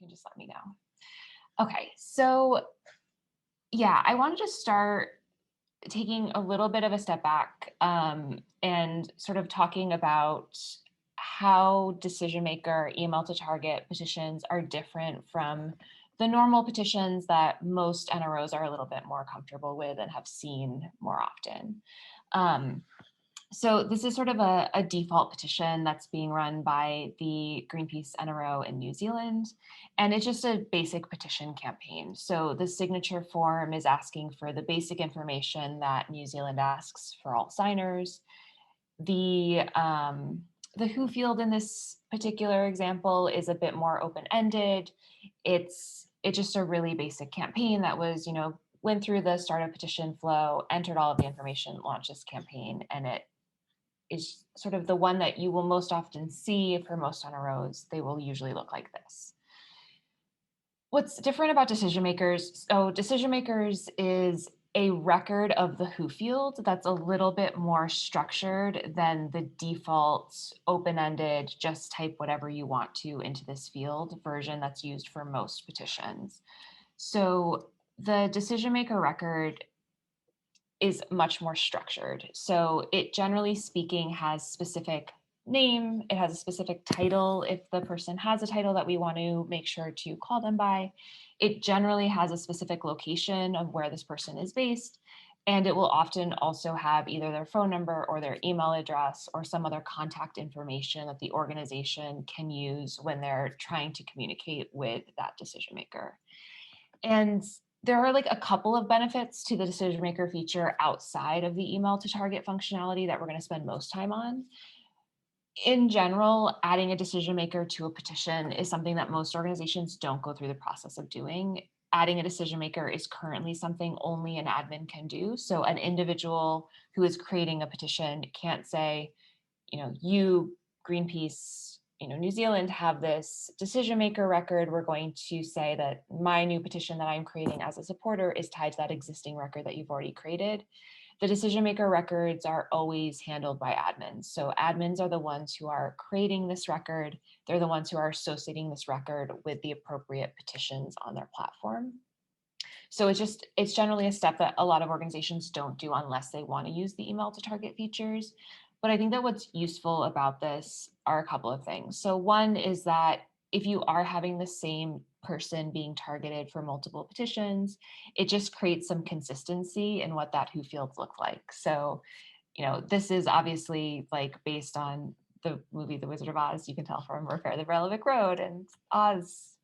can just let me know. Okay, so yeah, I wanted to start taking a little bit of a step back and sort of talking about how decision maker email to target petitions are different from the normal petitions that most NROs are a little bit more comfortable with and have seen more often. So this is sort of a default petition that's being run by the Greenpeace NRO in New Zealand, and it's just a basic petition campaign. So the signature form is asking for the basic information that New Zealand asks for all signers. The who field in this particular example is a bit more open-ended. It's just a really basic campaign that was, went through the start of petition flow, entered all of the information, launched this campaign, and it is sort of the one that you will most often see for most NROs. They will usually look like this. What's different about decision makers? So decision makers is a record of the who field that's a little bit more structured than the default open-ended, just type whatever you want to into this field version that's used for most petitions. So the decision maker record is much more structured. So it, generally speaking, has specific name, it has a specific title if the person has a title that we want to make sure to call them by. It generally has a specific location of where this person is based, and it will often also have either their phone number or their email address or some other contact information that the organization can use when they're trying to communicate with that decision maker. And there are like a couple of benefits to the decision maker feature outside of the email to target functionality that we're going to spend most time on. In general, adding a decision maker to a petition is something that most organizations don't go through the process of doing. Adding a decision maker is currently something only an admin can do. So an individual who is creating a petition can't say, you, Greenpeace, New Zealand, have this decision maker record. We're going to say that my new petition that I'm creating as a supporter is tied to that existing record that you've already created. The decision maker records are always handled by admins. So admins are the ones who are creating this record. They're the ones who are associating this record with the appropriate petitions on their platform. So it's generally a step that a lot of organizations don't do unless they want to use the email to target features. But I think that what's useful about this are a couple of things. So one is that if you are having the same person being targeted for multiple petitions, it just creates some consistency in what that who fields look like. So, this is obviously like based on the movie The Wizard of Oz. You can tell from Repair the Relevant Road and Oz.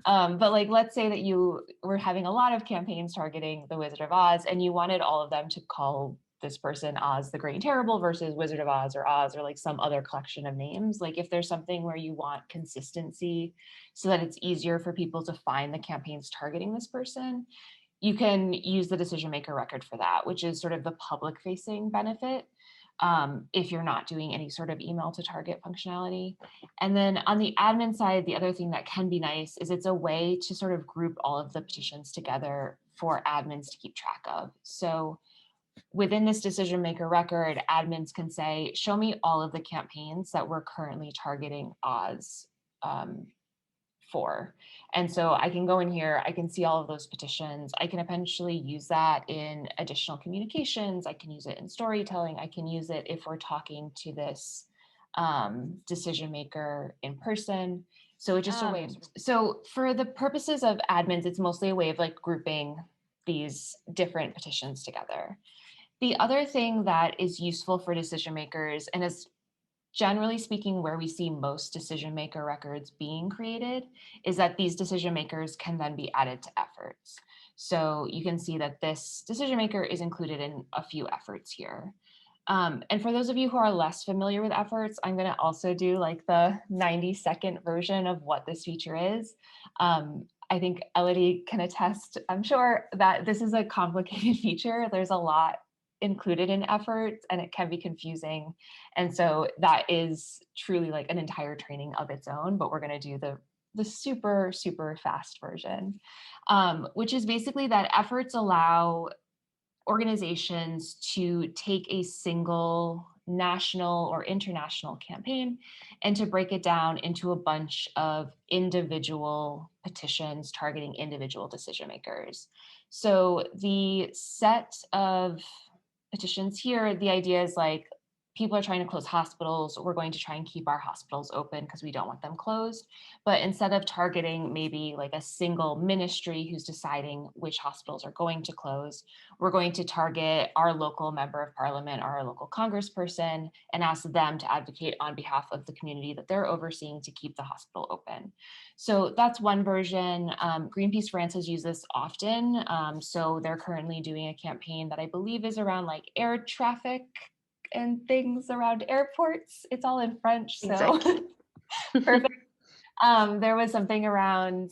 But like, let's say that you were having a lot of campaigns targeting the Wizard of Oz and you wanted all of them to call this person Oz the Great and Terrible versus Wizard of Oz or like some other collection of names. Like if there's something where you want consistency so that it's easier for people to find the campaigns targeting this person, you can use the decision maker record for that, which is sort of the public facing benefit. If you're not doing any sort of email to target functionality. And then on the admin side, the other thing that can be nice is it's a way to sort of group all of the petitions together for admins to keep track of. So within this decision maker record, admins can say, show me all of the campaigns that we're currently targeting Oz for. And so I can go in here, I can see all of those petitions. I can eventually use that in additional communications. I can use it in storytelling. I can use it if we're talking to this decision maker in person. So it's just a way. So for the purposes of admins, it's mostly a way of like grouping these different petitions together. The other thing that is useful for decision makers, and is generally speaking where we see most decision maker records being created, is that these decision makers can then be added to efforts. So you can see that this decision maker is included in a few efforts here. And for those of you who are less familiar with efforts, I'm going to also do like the 90-second version of what this feature is. I think Elodie can attest, I'm sure, that this is a complicated feature. There's a lot included in efforts and it can be confusing. And so that is truly like an entire training of its own, but we're going to do the super, super fast version, which is basically that efforts allow organizations to take a single national or international campaign, and to break it down into a bunch of individual petitions targeting individual decision makers. So the set of petitions here, the idea is like, people are trying to close hospitals. We're going to try and keep our hospitals open because we don't want them closed. But instead of targeting maybe like a single ministry who's deciding which hospitals are going to close, we're going to target our local member of parliament or our local congressperson and ask them to advocate on behalf of the community that they're overseeing to keep the hospital open. So that's one version. Greenpeace France has used this often. So they're currently doing a campaign that I believe is around like air traffic and things around airports. It's all in French, so Exactly. perfect. There was something around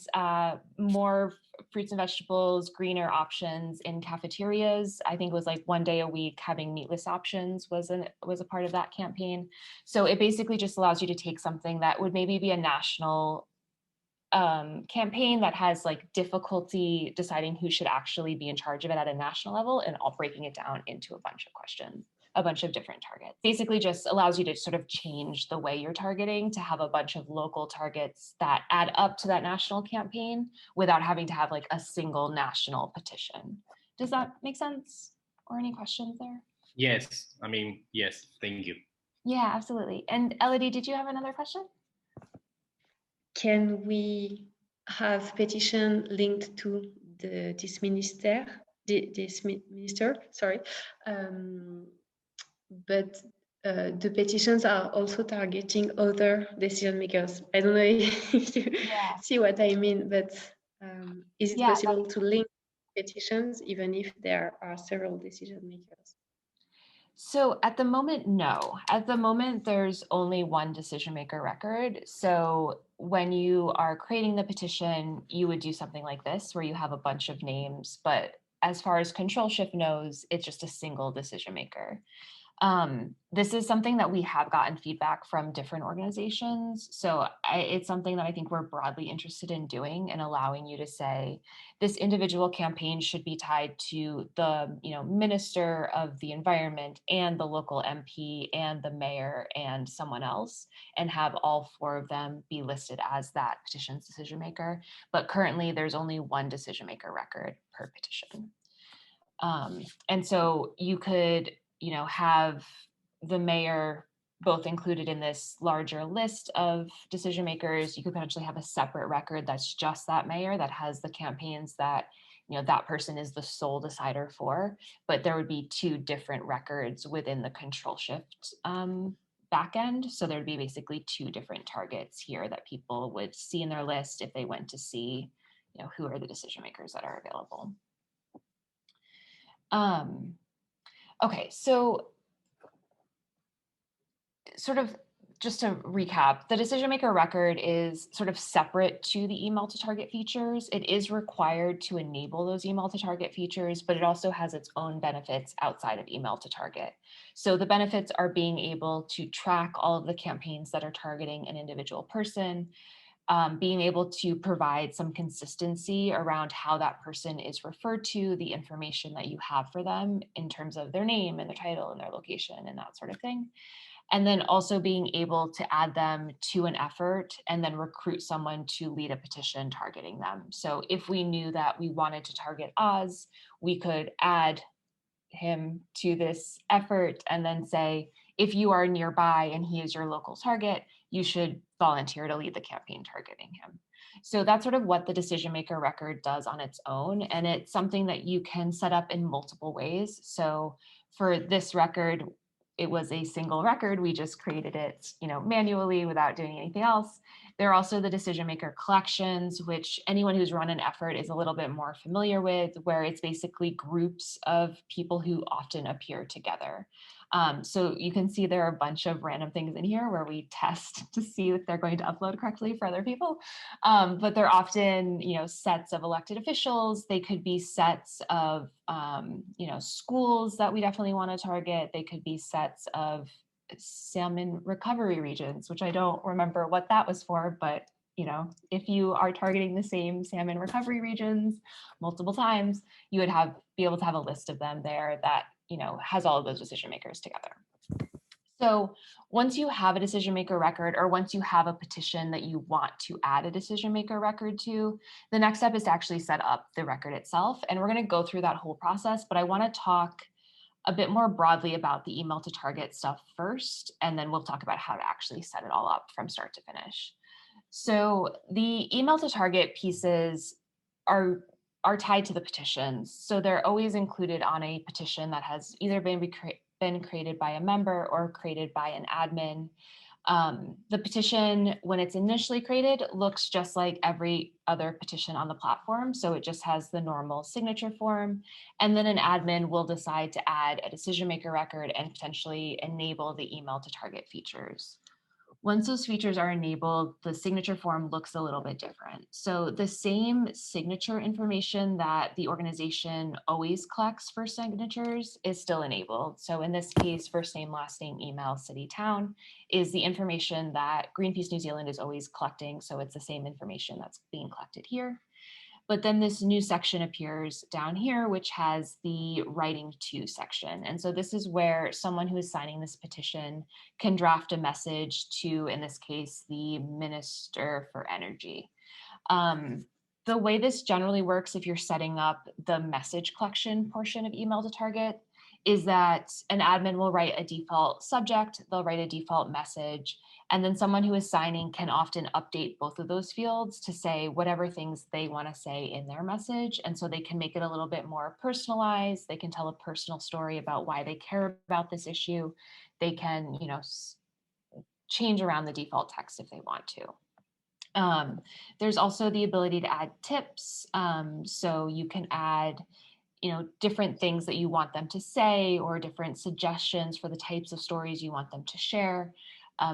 more fruits and vegetables, greener options in cafeterias. I think it was like 1 day a week having meatless options was a part of that campaign. So it basically just allows you to take something that would maybe be a national campaign that has like difficulty deciding who should actually be in charge of it at a national level, and all breaking it down into a bunch of questions, a bunch of different targets. Basically just allows you to sort of change the way you're targeting to have a bunch of local targets that add up to that national campaign without having to have like a single national petition. Does that make sense? Or any questions there? Yes, I mean, yes, thank you. Yeah, absolutely. And Elodie, did you have another question? Can we have petition linked to this minister? Sorry, but the petitions are also targeting other decision makers. I don't know if you see what I mean, but is it possible to link petitions even if there are several decision makers? So at the moment, no. At the moment, there's only one decision maker record. So when you are creating the petition, you would do something like this, where you have a bunch of names, but as far as ControlShift knows, it's just a single decision maker. This is something that we have gotten feedback from different organizations. So it's something that I think we're broadly interested in doing, and allowing you to say this individual campaign should be tied to the minister of the environment and the local MP and the mayor and someone else, and have all four of them be listed as that petition's decision maker. But currently there's only one decision maker record per petition. And so you could have the mayor both included in this larger list of decision makers. You could potentially have a separate record that's just that mayor, that has the campaigns that that person is the sole decider for, but there would be two different records within the ControlShift backend. So there'd be basically two different targets here that people would see in their list if they went to see who are the decision makers that are available. Okay, so sort of just to recap, the decision maker record is sort of separate to the email to target features. It is required to enable those email to target features, but it also has its own benefits outside of email to target. So the benefits are being able to track all of the campaigns that are targeting an individual person, being able to provide some consistency around how that person is referred to, the information that you have for them in terms of their name and their title and their location and that sort of thing. And then also being able to add them to an effort and then recruit someone to lead a petition targeting them. So if we knew that we wanted to target Oz, we could add him to this effort and then say, if you are nearby and he is your local target, you should volunteer to lead the campaign targeting him. So that's sort of what the decision maker record does on its own. And it's something that you can set up in multiple ways. So for this record, it was a single record. We just created it, manually without doing anything else. There are also the decision maker collections, which anyone who's run an effort is a little bit more familiar with, where it's basically groups of people who often appear together. So you can see there are a bunch of random things in here where we test to see if they're going to upload correctly for other people. But they're often, sets of elected officials. They could be sets of, schools that we definitely want to target. They could be sets of salmon recovery regions, which I don't remember what that was for, but if you are targeting the same salmon recovery regions multiple times, you would be able to have a list of them there that has all of those decision makers together. So once you have a decision maker record, or once you have a petition that you want to add a decision maker record to, the next step is to actually set up the record itself. And we're going to go through that whole process, but I want to talk a bit more broadly about the email to target stuff first, and then we'll talk about how to actually set it all up from start to finish. So the email to target pieces are tied to the petitions. So they're always included on a petition that has either been created by a member or created by an admin. The petition, when it's initially created, looks just like every other petition on the platform. So it just has the normal signature form. And then an admin will decide to add a decision maker record and potentially enable the email to target features. Once those features are enabled, the signature form looks a little bit different. So the same signature information that the organization always collects for signatures is still enabled. So in this case, first name, last name, email, city, town is the information that Greenpeace New Zealand is always collecting. So it's the same information that's being collected here. But then this new section appears down here, which has the writing to section. And so this is where someone who is signing this petition can draft a message to, in this case, the Minister for Energy. The way this generally works, if you're setting up the message collection portion of email to target, is that an admin will write a default subject, they'll write a default message, and then someone who is signing can often update both of those fields to say whatever things they want to say in their message. And so they can make it a little bit more personalized. They can tell a personal story about why they care about this issue. They can, change around the default text if they want to. There's also the ability to add tips. So you can add different things that you want them to say or different suggestions for the types of stories you want them to share.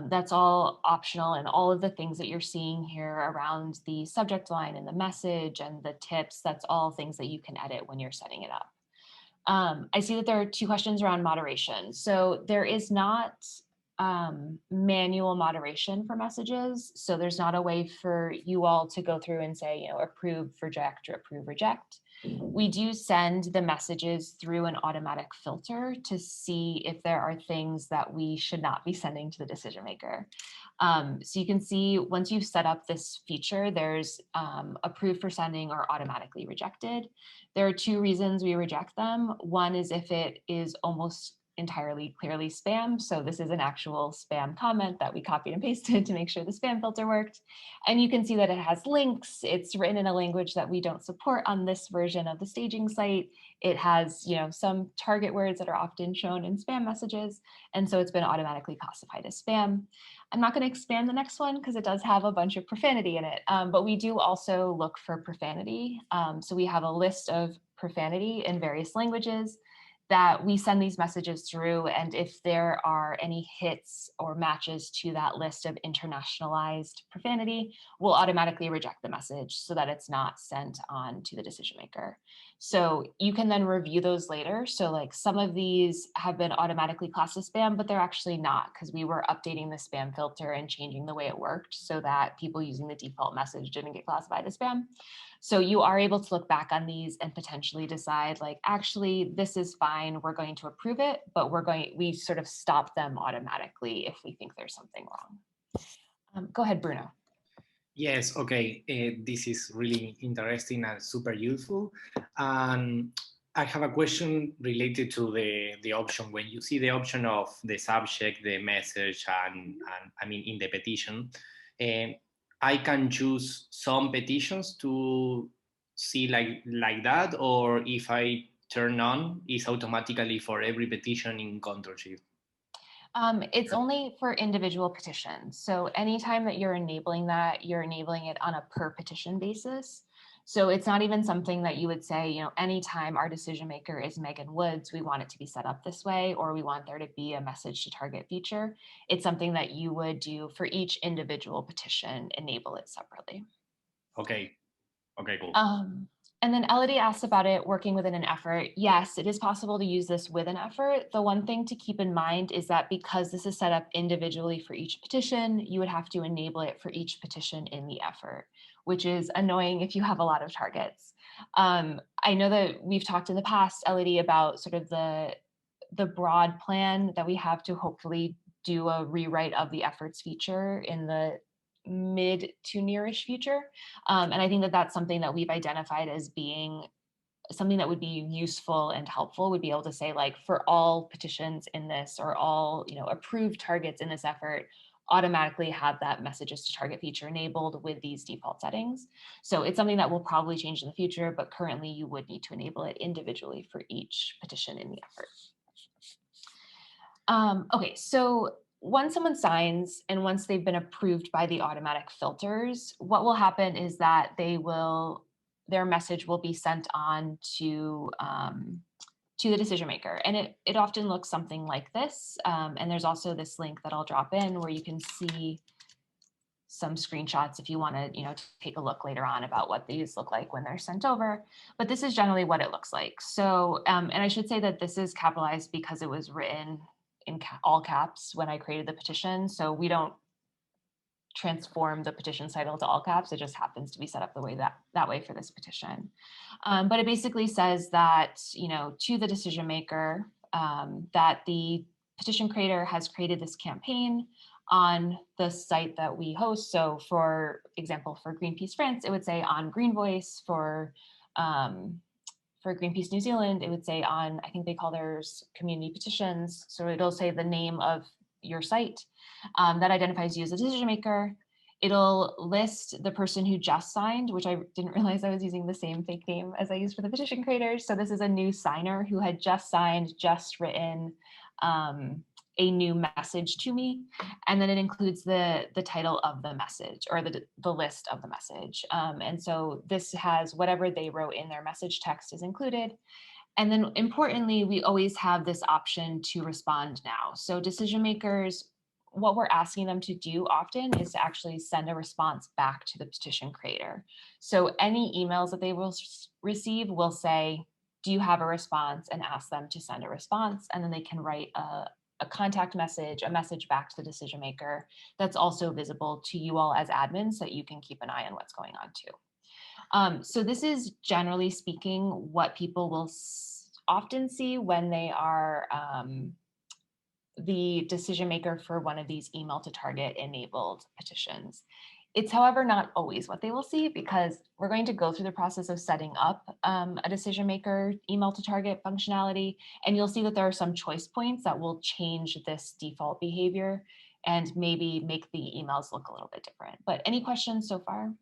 That's all optional, and all of the things that you're seeing here around the subject line and the message and the tips, that's all things that you can edit when you're setting it up. I see that there are two questions around moderation. So there is not manual moderation for messages. So there's not a way for you all to go through and say, approve, reject, or approve, reject. We do send the messages through an automatic filter to see if there are things that we should not be sending to the decision maker. So you can see once you've set up this feature, there's approved for sending or automatically rejected. There are two reasons we reject them. One is if it is almost entirely clearly spam. So this is an actual spam comment that we copied and pasted to make sure the spam filter worked. And you can see that it has links. It's written in a language that we don't support on this version of the staging site. It has, some target words that are often shown in spam messages. And so it's been automatically classified as spam. I'm not going to expand the next one because it does have a bunch of profanity in it, but we do also look for profanity. So we have a list of profanity in various languages that we send these messages through, and if there are any hits or matches to that list of internationalized profanity, we'll automatically reject the message so that it's not sent on to the decision maker. So you can then review those later. So like some of these have been automatically classed as spam, but they're actually not, because we were updating the spam filter and changing the way it worked so that people using the default message didn't get classified as spam. So you are able to look back on these and potentially decide, like, actually, this is fine, we're going to approve it, but we sort of stop them automatically if we think there's something wrong. Go ahead, Bruno. Yes, okay. This is really interesting and super useful. I have a question related to the option. When you see the option of the subject, the message, and I mean, in the petition, I can choose some petitions to see like that, or if I turn on, it's automatically for every petition in ControlShift. It's only for individual petitions. So anytime that you're enabling that, you're enabling it on a per petition basis. So it's not even something that you would say, anytime our decision maker is Megan Woods, we want it to be set up this way, or we want there to be a message to target feature. It's something that you would do for each individual petition, enable it separately. Okay, cool. And then Elodie asked about it working within an effort. Yes, it is possible to use this with an effort. The one thing to keep in mind is that because this is set up individually for each petition, you would have to enable it for each petition in the effort, which is annoying if you have a lot of targets. I know that we've talked in the past, Elodie, about sort of the broad plan that we have to hopefully do a rewrite of the efforts feature in the mid to nearish future. And I think that that's something that we've identified as being something that would be useful and helpful, would be able to say, like, for all petitions in this, or all, you know, approved targets in this effort, automatically have that messages to target feature enabled with these default settings. So it's something that will probably change in the future, but currently you would need to enable it individually for each petition in the effort. Okay, so once someone signs and once they've been approved by the automatic filters, what will happen is that their message will be sent on to the decision maker. And it often looks something like this. And there's also this link that I'll drop in where you can see some screenshots if you want to, you know, take a look later on about what these look like when they're sent over. But this is generally what it looks like. So, and I should say that this is capitalized because it was written in all caps when I created the petition. So we don't transform the petition title to all caps. It just happens to be set up the way that way for this petition. But it basically says that, you know, to the decision maker, that the petition creator has created this campaign on the site that we host. So for example, for Greenpeace France, it would say on Green Voice. For Greenpeace New Zealand, it would say on, I think they call theirs community petitions. So it'll say the name of your site that identifies you as a decision maker. It'll list the person who just signed, which I didn't realize I was using the same fake name as I used for the petition creators. So this is a new signer who had just signed, just written a new message to me. And then it includes the title of the message, or the list of the message. And so this has whatever they wrote in their message text is included. And then importantly, we always have this option to respond now. So decision makers, what we're asking them to do often is to actually send a response back to the petition creator. So any emails that they will receive will say, do you have a response, and ask them to send a response. And then they can write a contact message, a message back to the decision maker that's also visible to you all as admins, so that you can keep an eye on what's going on too. So this is generally speaking what people will often see when they are the decision maker for one of these email to target enabled petitions. It's, however, not always what they will see, because we're going to go through the process of setting up a decision maker email to target functionality. And you'll see that there are some choice points that will change this default behavior and maybe make the emails look a little bit different. But any questions so far?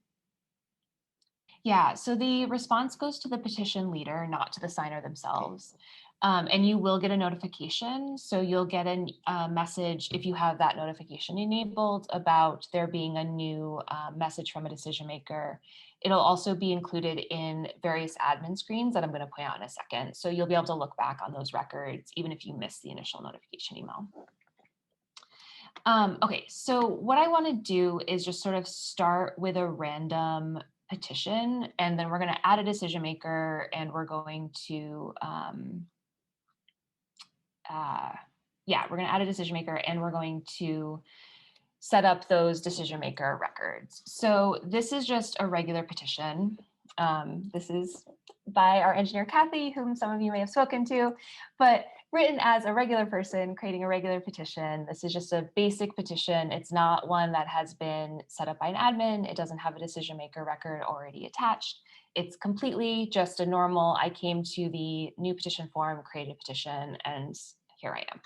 Yeah, so the response goes to the petition leader, not to the signer themselves. And you will get a notification. So you'll get a message if you have that notification enabled about there being a new message from a decision maker. It'll also be included in various admin screens that I'm going to point out in a second. So you'll be able to look back on those records, even if you missed the initial notification email. Okay, so what I want to do is just sort of start with a random petition, and then we're going to add a decision maker, and we're going to we're going to add a decision maker, and we're going to set up those decision maker records. So this is just a regular petition. This is by our engineer, Kathy, whom some of you may have spoken to, but written as a regular person creating a regular petition. This is just a basic petition. It's not one that has been set up by an admin. It doesn't have a decision maker record already attached. It's completely just a normal, I came to the new petition form, created a petition, and here I am.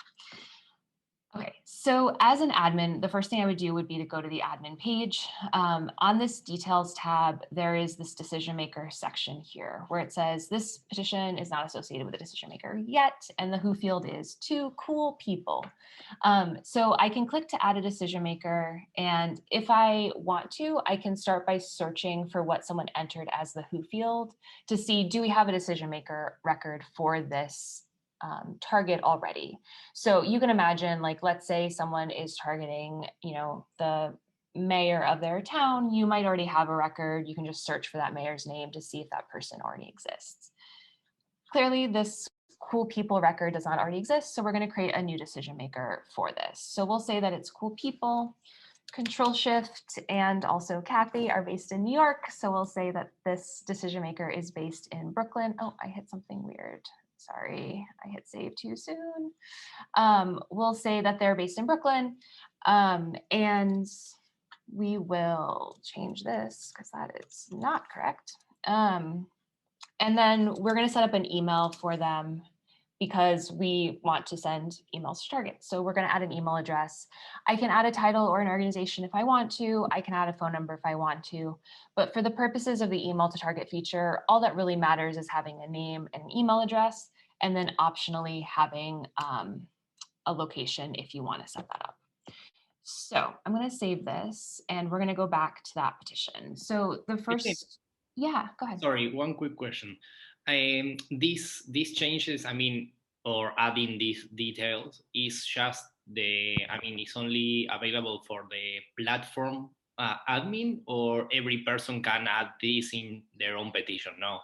Okay, so as an admin, the first thing I would do would be to go to the admin page. On this details tab, there is this decision maker section here where it says this petition is not associated with a decision maker yet, and the who field is to cool people. So I can click to add a decision maker, and if I want to, I can start by searching for what someone entered as the who field to see, do we have a decision maker record for this target already. So you can imagine, like, let's say someone is targeting, you know, the mayor of their town. You might already have a record. You can just search for that mayor's name to see if that person already exists. Clearly, this cool people record does not already exist, so we're going to create a new decision maker for this. So we'll say that it's cool people. ControlShift and also Kathy are based in New York, so we'll say that this decision maker is based in Brooklyn. Oh, I hit something weird. sorry, I hit save too soon. We'll say that they're based in Brooklyn, and we will change this because that is not correct. And then we're going to set up an email for them because we want to send emails to targets. So we're going to add an email address. I can add a title or an organization if I want to. I can add a phone number if I want to. But for the purposes of the email to target feature, all that really matters is having a name and an email address, and then optionally having a location if you want to set that up. So I'm going to save this and we're going to go back to that petition. So the first, yeah, go ahead. Sorry, one quick question. These changes, I mean, or adding these details is just it's only available for the platform admin, or every person can add this in their own petition? No.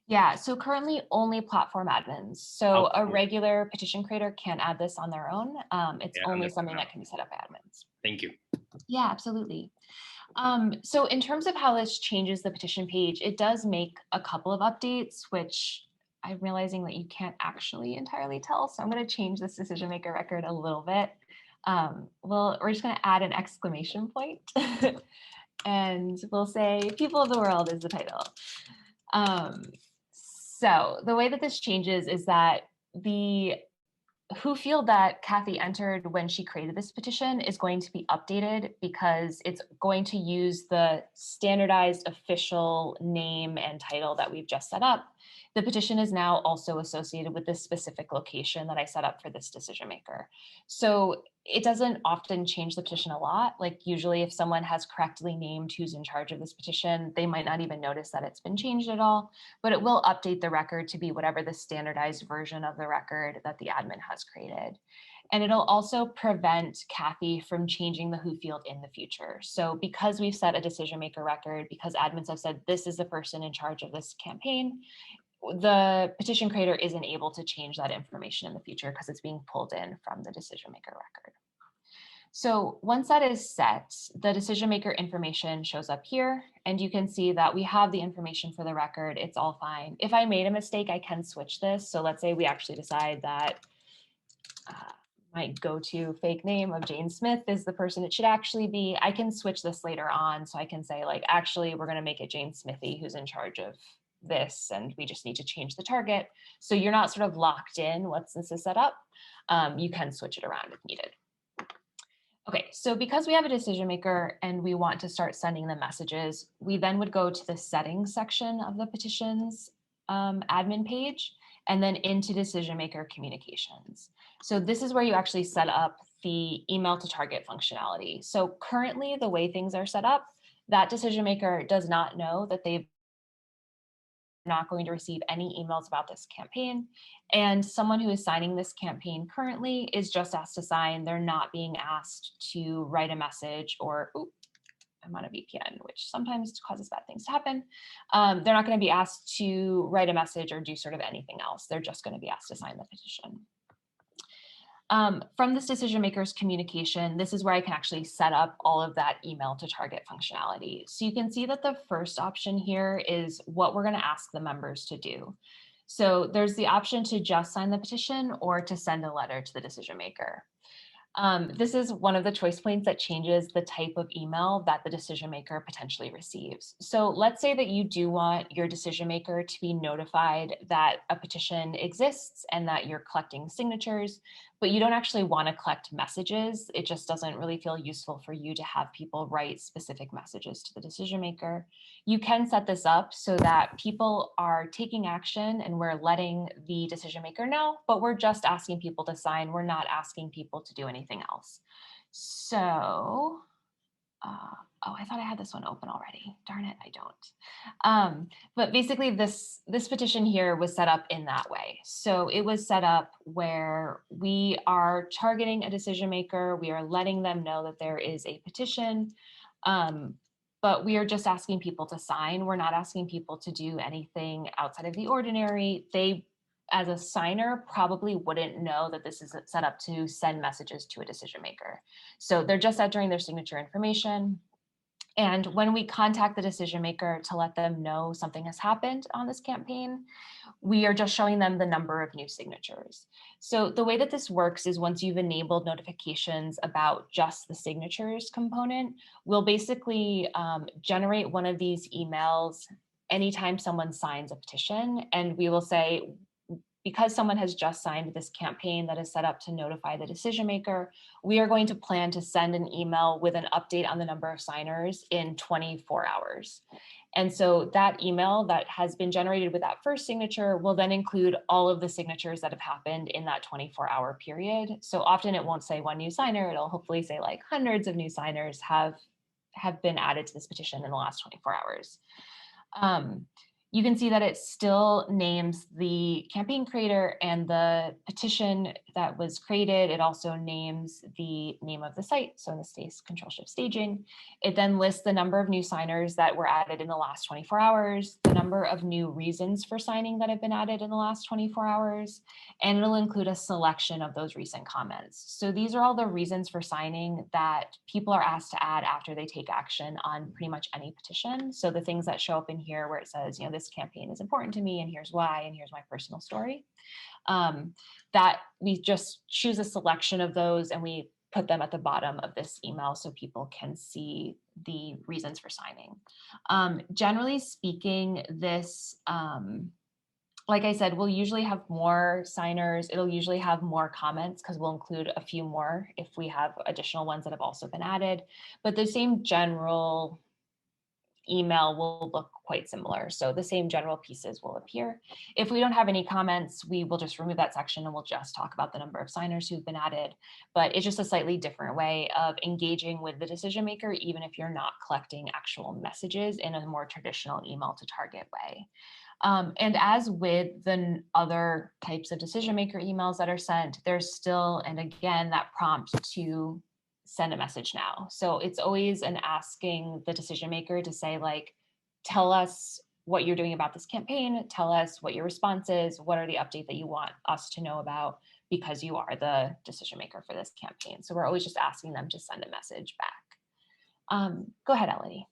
Yeah, so currently only platform admins. So a regular petition creator can't add this on their own. It's only something that can be set up by admins. Thank you. Yeah, absolutely. So in terms of how this changes the petition page, it does make a couple of updates, which I'm realizing that you can't actually entirely tell. So I'm going to change this decision maker record a little bit. We're just going to add an exclamation point and we'll say people of the world is the title. So the way that this changes is that the who field that Kathy entered when she created this petition is going to be updated because it's going to use the standardized official name and title that we've just set up. The petition is now also associated with this specific location that I set up for this decision maker. So it doesn't often change the petition a lot. Like usually if someone has correctly named who's in charge of this petition, they might not even notice that it's been changed at all, but it will update the record to be whatever the standardized version of the record that the admin has created. And it'll also prevent Kathy from changing the who field in the future. So because we've set a decision maker record, because admins have said this is the person in charge of this campaign, the petition creator isn't able to change that information in the future because it's being pulled in from the decision maker record. So once that is set, the decision maker information shows up here, and you can see that we have the information for the record. It's all fine. If I made a mistake, I can switch this. So let's say we actually decide that my go-to fake name of Jane Smith is the person it should actually be. I can switch this later on. So I can say like, actually, we're going to make it Jane Smithy who's in charge of this, and we just need to change the target. So you're not sort of locked in once this is set up. You can switch it around if needed. Okay, so because we have a decision maker and we want to start sending the messages, we then would go to the settings section of the petitions admin page and then into decision maker communications. So this is where you actually set up the email to target functionality. So currently the way things are set up, that decision maker does not know that they've not going to receive any emails about this campaign. And someone who is signing this campaign currently is just asked to sign. They're not being asked to write a message or, ooh, I'm on a VPN, which sometimes causes bad things to happen. They're not going to be asked to write a message or do sort of anything else. They're just going to be asked to sign the petition. From this decision maker's communication, this is where I can actually set up all of that email to target functionality. So you can see that the first option here is what we're going to ask the members to do. So there's the option to just sign the petition or to send a letter to the decision maker. This is one of the choice points that changes the type of email that the decision maker potentially receives. So let's say that you do want your decision maker to be notified that a petition exists and that you're collecting signatures, but you don't actually want to collect messages. It just doesn't really feel useful for you to have people write specific messages to the decision maker. You can set this up so that people are taking action and we're letting the decision maker know, but we're just asking people to sign. We're not asking people to do anything else. So, oh, I thought I had this one open already. Darn it, I don't. But basically this petition here was set up in that way. So it was set up where we are targeting a decision maker. We are letting them know that there is a petition, but we are just asking people to sign. We're not asking people to do anything outside of the ordinary. They, as a signer, probably wouldn't know that this is set up to send messages to a decision maker. So they're just entering their signature information. And when we contact the decision maker to let them know something has happened on this campaign, we are just showing them the number of new signatures. So the way that this works is once you've enabled notifications about just the signatures component, we'll basically generate one of these emails anytime someone signs a petition. And we will say, because someone has just signed this campaign that is set up to notify the decision maker, we are going to plan to send an email with an update on the number of signers in 24 hours. And so that email that has been generated with that first signature will then include all of the signatures that have happened in that 24-hour period. So often it won't say one new signer, it'll hopefully say like hundreds of new signers have been added to this petition in the last 24 hours. You can see that it still names the campaign creator and the petition that was created. It also names the name of the site. So in this case, ControlShift staging. It then lists the number of new signers that were added in the last 24 hours, the number of new reasons for signing that have been added in the last 24 hours, and it'll include a selection of those recent comments. So these are all the reasons for signing that people are asked to add after they take action on pretty much any petition. So the things that show up in here where it says, this campaign is important to me and here's why, and here's my personal story, that we just choose a selection of those and we put them at the bottom of this email so people can see the reasons for signing. Generally speaking, this, like I said, we'll usually have more signers. It'll usually have more comments because we'll include a few more if we have additional ones that have also been added. But the same general email will look quite similar. So the same general pieces will appear. If we don't have any comments, we will just remove that section and we'll just talk about the number of signers who've been added. But it's just a slightly different way of engaging with the decision maker, even if you're not collecting actual messages in a more traditional email to target way. And as with the other types of decision maker emails that are sent, there's still, and again, that prompt to send a message now. So it's always an asking the decision maker to say, like, tell us what you're doing about this campaign, tell us what your response is, what are the updates that you want us to know about, because you are the decision maker for this campaign. So we're always just asking them to send a message back. Go ahead, Elodie.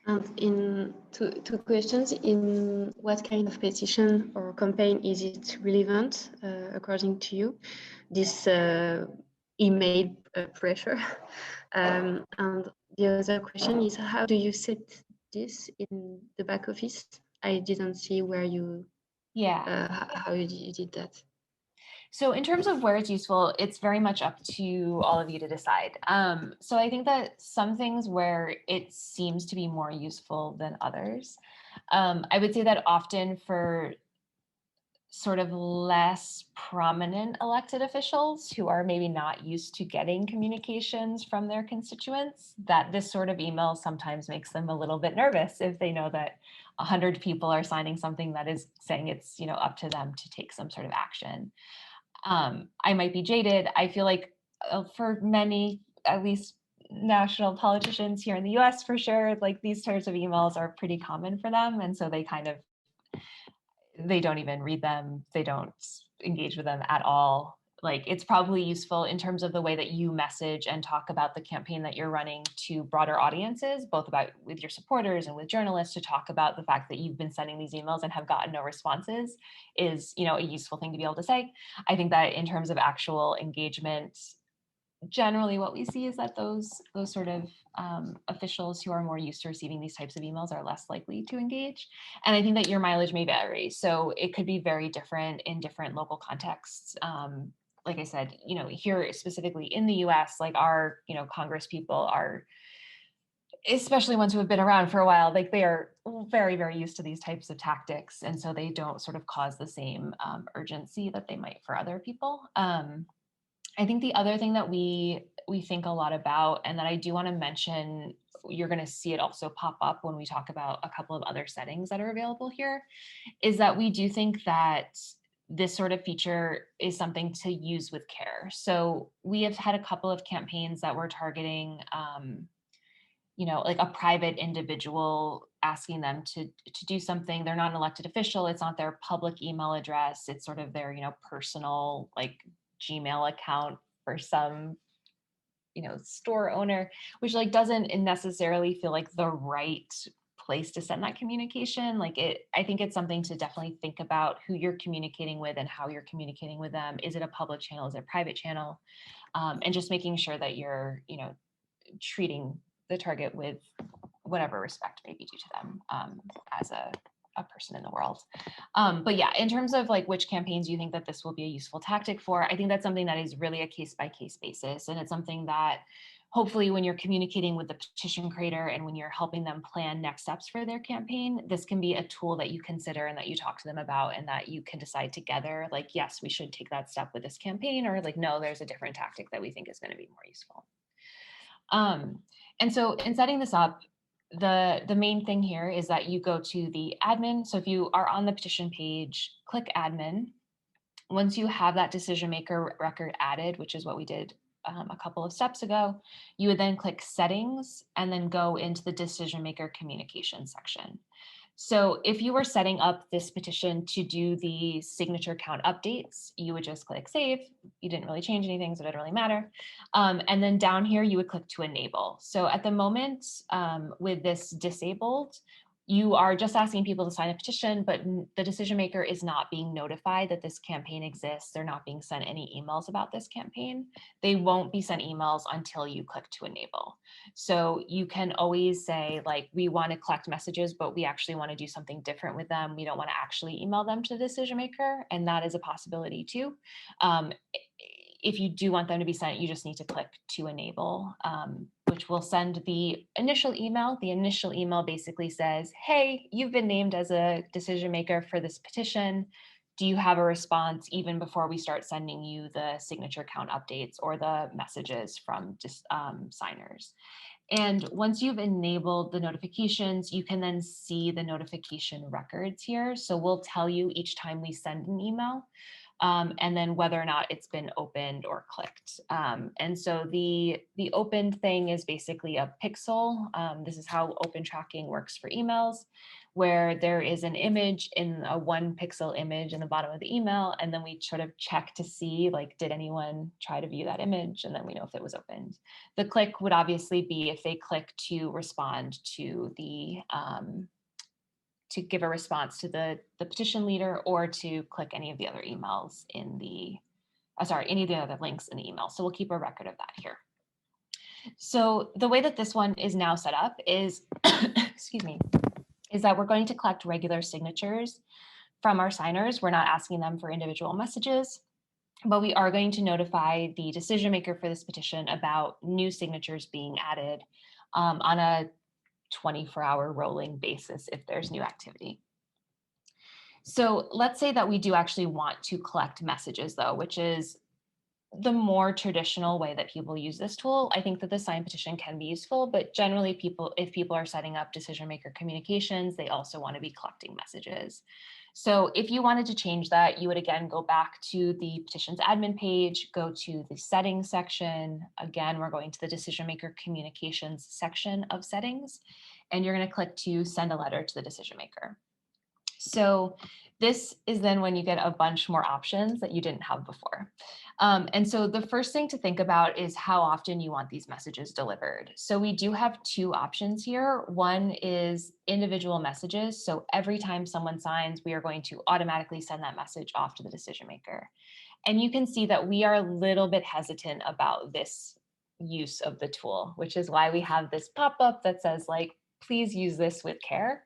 And in two questions, in what kind of petition or campaign is it relevant, according to you, this email pressure? And the other question is, how do you set this in the back office? I didn't see where you, how you did that. So in terms of where it's useful, it's very much up to all of you to decide. So I think that some things where it seems to be more useful than others, I would say that often for sort of less prominent elected officials who are maybe not used to getting communications from their constituents, that this sort of email sometimes makes them a little bit nervous if they know that 100 people are signing something that is saying it's up to them to take some sort of action. I might be jaded. I feel like for many, at least national politicians here in the US for sure, like these types of emails are pretty common for them. And so they don't even read them. They don't engage with them at all. Like it's probably useful in terms of the way that you message and talk about the campaign that you're running to broader audiences, both about with your supporters and with journalists, to talk about the fact that you've been sending these emails and have gotten no responses is, a useful thing to be able to say. I think that in terms of actual engagement, generally what we see is that those sort of officials who are more used to receiving these types of emails are less likely to engage. And I think that your mileage may vary. So it could be very different in different local contexts. Like I said, here specifically in the US, like our, Congress people are, especially ones who have been around for a while, like they are very, very used to these types of tactics. And so they don't sort of cause the same urgency that they might for other people. I think the other thing that we think a lot about, and that I do want to mention, you're going to see it also pop up when we talk about a couple of other settings that are available here, is that we do think that this sort of feature is something to use with care. So we have had a couple of campaigns that were targeting, like a private individual, asking them to do something. They're not an elected official. It's not their public email address. It's sort of their, personal, like, Gmail account for some, store owner, which like doesn't necessarily feel like the right place to send that communication. I think it's something to definitely think about who you're communicating with and how you're communicating with them. Is it a public channel? Is it a private channel? And just making sure that you're, treating the target with whatever respect may be due to them as a person in the world. But yeah, in terms of like which campaigns you think that this will be a useful tactic for, I think that's something that is really a case-by-case basis. And it's something that hopefully when you're communicating with the petition creator and when you're helping them plan next steps for their campaign, this can be a tool that you consider and that you talk to them about and that you can decide together, like, yes, we should take that step with this campaign, or like, no, there's a different tactic that we think is going to be more useful. And so in setting this up, the main thing here is that you go to the admin. So if you are on the petition page, click admin. Once you have that decision maker record added, which is what we did a couple of steps ago, you would then click settings and then go into the decision maker communication section. So if you were setting up this petition to do the signature count updates, you would just click save. You didn't really change anything, so it didn't really matter. And then down here, you would click to enable. So at the moment, with this disabled, you are just asking people to sign a petition, but the decision maker is not being notified that this campaign exists. They're not being sent any emails about this campaign. They won't be sent emails until you click to enable. So you can always say, like, we want to collect messages, but we actually want to do something different with them. We don't want to actually email them to the decision maker, and that is a possibility too. If you do want them to be sent, you just need to click to enable, which will send the initial email. The initial email basically says, hey, you've been named as a decision maker for this petition. Do you have a response even before we start sending you the signature count updates or the messages from signers? And once you've enabled the notifications, you can then see the notification records here. So we'll tell you each time we send an email. And then whether or not it's been opened or clicked. And so the opened thing is basically a pixel. This is how open tracking works for emails, where there is an image in a 1 pixel image in the bottom of the email. And then we sort of check to see, like, did anyone try to view that image? And then we know if it was opened. The click would obviously be if they click to respond to the to give a response to the petition leader, or to click any of the other emails in the, any of the other links in the email. So we'll keep a record of that here. So the way that this one is now set up is, excuse me, is that we're going to collect regular signatures from our signers. We're not asking them for individual messages, but we are going to notify the decision maker for this petition about new signatures being added on a 24-hour rolling basis if there's new activity. So let's say that we do actually want to collect messages though, which is the more traditional way that people use this tool. I think that the signed petition can be useful, but generally if people are setting up decision maker communications, they also want to be collecting messages. So if you wanted to change that, you would again go back to the petitions admin page, go to the settings section. Again, we're going to the decision maker communications section of settings, and you're going to click to send a letter to the decision maker. So this is then when you get a bunch more options that you didn't have before. And so the first thing to think about is how often you want these messages delivered. So we do have 2 options here. One is individual messages. So every time someone signs, we are going to automatically send that message off to the decision maker. And you can see that we are a little bit hesitant about this use of the tool, which is why we have this pop-up that says, like, please use this with care.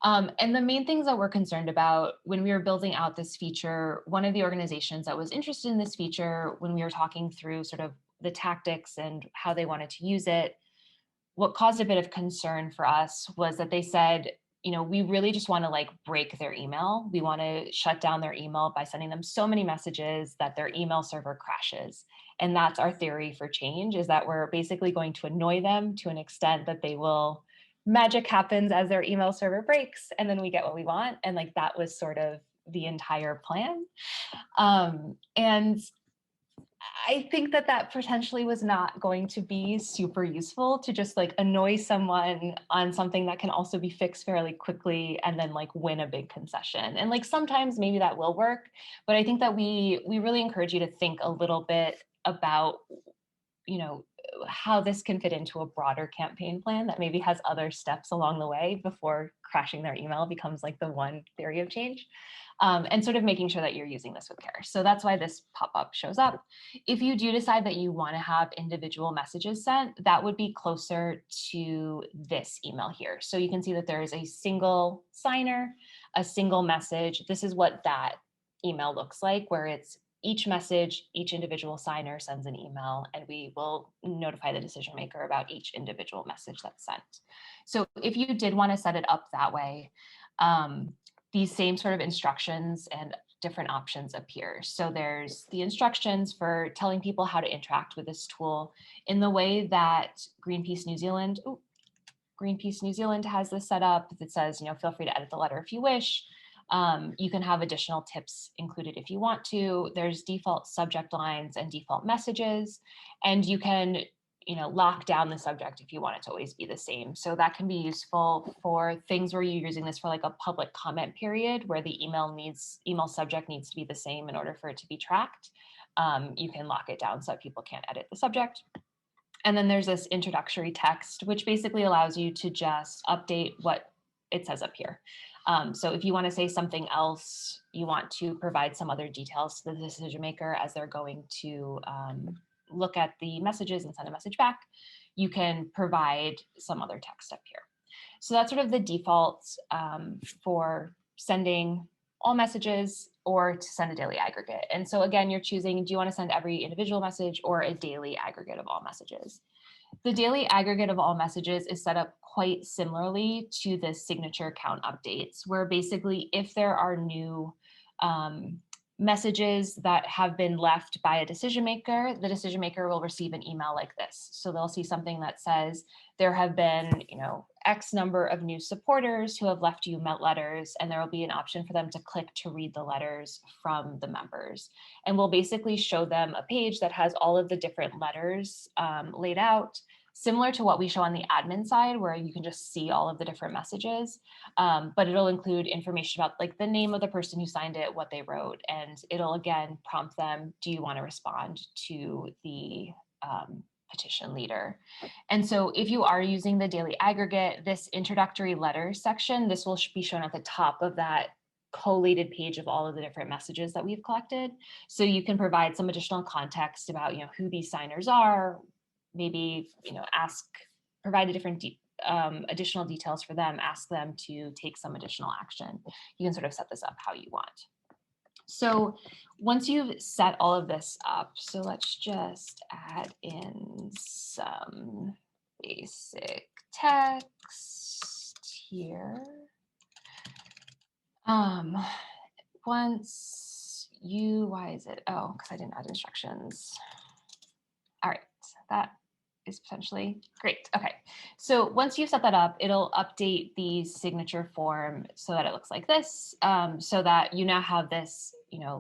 And the main things that we're concerned about when we were building out this feature, one of the organizations that was interested in this feature, when we were talking through sort of the tactics and how they wanted to use it, what caused a bit of concern for us was that they said, we really just want to like break their email. We want to shut down their email by sending them so many messages that their email server crashes. And that's our theory for change, is that we're basically going to annoy them to an extent that they will, magic happens as their email server breaks, and then we get what we want. And like, that was sort of the entire plan. And I think that that potentially was not going to be super useful, to just like annoy someone on something that can also be fixed fairly quickly and then like win a big concession. And like, sometimes maybe that will work, but I think that we really encourage you to think a little bit about, how this can fit into a broader campaign plan that maybe has other steps along the way before crashing their email becomes like the one theory of change. And sort of making sure that you're using this with care. So that's why this pop-up shows up. If you do decide that you want to have individual messages sent, that would be closer to this email here. So you can see that there is a single signer, a single message. This is what that email looks like, where it's each message, each individual signer sends an email, and we will notify the decision maker about each individual message that's sent. So if you did want to set it up that way, these same sort of instructions and different options appear. So there's the instructions for telling people how to interact with this tool in the way that Greenpeace New Zealand has this set up. That says, feel free to edit the letter if you wish. You can have additional tips included if you want to. There's default subject lines and default messages, and you can lock down the subject if you want it to always be the same. So that can be useful for things where you're using this for like a public comment period where the email subject needs to be the same in order for it to be tracked. You can lock it down so that people can't edit the subject. And then there's this introductory text, which basically allows you to just update what it says up here. So if you want to say something else, you want to provide some other details to the decision maker as they're going to look at the messages and send a message back, you can provide some other text up here. So that's sort of the default for sending all messages or to send a daily aggregate. And so again, you're choosing, do you want to send every individual message or a daily aggregate of all messages? The daily aggregate of all messages is set up quite similarly to the signature count updates, where basically if there are new messages that have been left by a decision maker, the decision maker will receive an email like this. So they'll see something that says there have been, X number of new supporters who have left you letters, and there will be an option for them to click to read the letters from the members. And we'll basically show them a page that has all of the different letters laid out, similar to what we show on the admin side, where you can just see all of the different messages, but it'll include information about like the name of the person who signed it, what they wrote, and it'll again prompt them, do you want to respond to the petition leader? And so if you are using the daily aggregate, this introductory letters section, this will be shown at the top of that collated page of all of the different messages that we've collected. So you can provide some additional context about who these signers are, maybe provide a different additional details for them, ask them to take some additional action. You can sort of set this up how you want. So once you've set all of this up, so let's just add in some basic text here. Why is it? Oh, because I didn't add instructions. All right, that is potentially great. Okay, so once you've set that up, it'll update the signature form so that it looks like this, so that you now have this,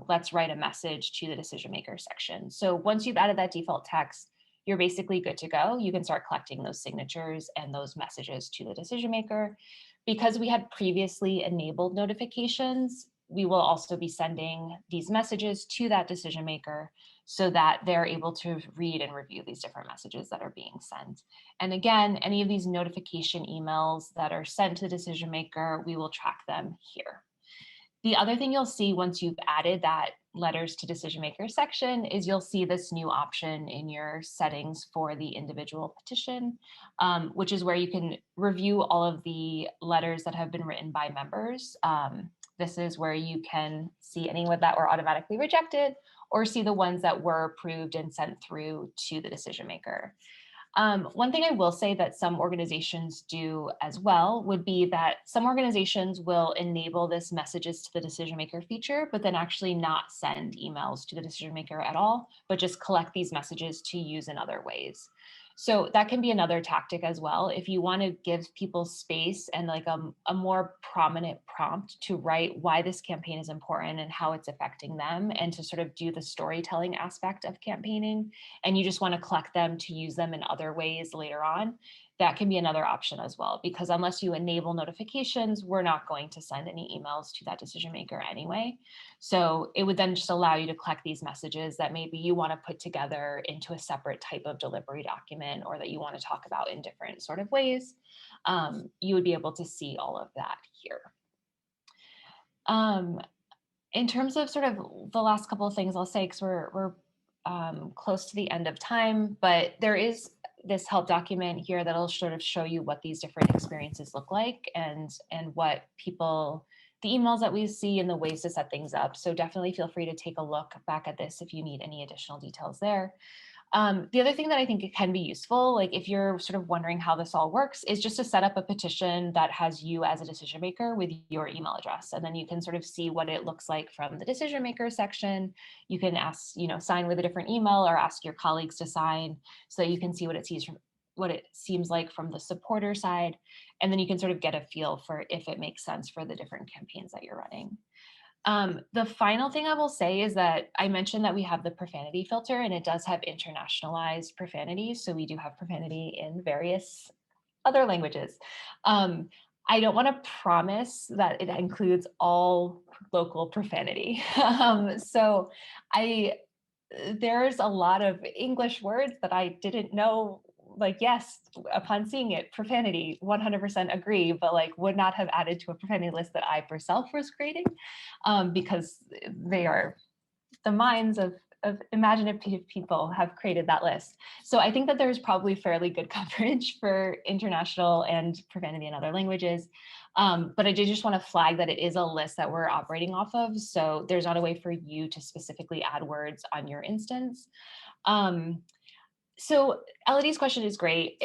let's write a message to the decision maker section. So once you've added that default text, you're basically good to go. You can start collecting those signatures and those messages to the decision maker. Because we had previously enabled notifications, we will also be sending these messages to that decision maker so that they're able to read and review these different messages that are being sent. And again, any of these notification emails that are sent to the decision maker, we will track them here. The other thing you'll see once you've added that letters to decision maker section is you'll see this new option in your settings for the individual petition, which is where you can review all of the letters that have been written by members. This is where you can see anyone that were automatically rejected or see the ones that were approved and sent through to the decision maker. One thing I will say that some organizations do as well would be that some organizations will enable this messages to the decision maker feature, but then actually not send emails to the decision maker at all, but just collect these messages to use in other ways. So that can be another tactic as well. If you want to give people space and like a more prominent prompt to write why this campaign is important and how it's affecting them, and to sort of do the storytelling aspect of campaigning, and you just want to collect them to use them in other ways later on, that can be another option as well, because unless you enable notifications, we're not going to send any emails to that decision maker anyway. So it would then just allow you to collect these messages that maybe you want to put together into a separate type of delivery document, or that you want to talk about in different sort of ways. You would be able to see all of that here. In terms of sort of the last couple of things I'll say, because we're close to the end of time, but there is this help document here that'll sort of show you what these different experiences look like, and what people, the emails that we see and the ways to set things up. So definitely feel free to take a look back at this if you need any additional details there. The other thing that I think it can be useful, like if you're sort of wondering how this all works, is just to set up a petition that has you as a decision maker with your email address. And then you can sort of see what it looks like from the decision maker section. You can ask, sign with a different email, or ask your colleagues to sign, so that you can see what it seems like from the supporter side. And then you can sort of get a feel for if it makes sense for the different campaigns that you're running. The final thing I will say is that I mentioned that we have the profanity filter, and it does have internationalized profanities. So we do have profanity in various other languages. I don't want to promise that it includes all local profanity. So there's a lot of English words that I didn't know. Like, yes, upon seeing it, profanity, 100% agree, but like would not have added to a profanity list that I myself was creating, because they are the minds of imaginative people have created that list. So I think that there's probably fairly good coverage for international and profanity in other languages. But I did just want to flag that it is a list that we're operating off of. So there's not a way for you to specifically add words on your instance. So Elodie's question is great.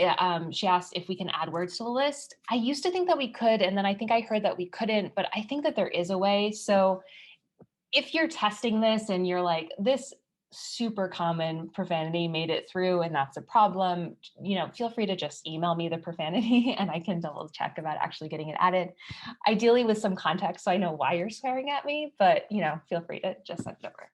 She asked if we can add words to the list. I used to think that we could, and then I think I heard that we couldn't, but I think that there is a way. So if you're testing this and you're like, this super common profanity made it through and that's a problem, feel free to just email me the profanity and I can double check about actually getting it added. Ideally with some context so I know why you're swearing at me, but feel free to just send it over.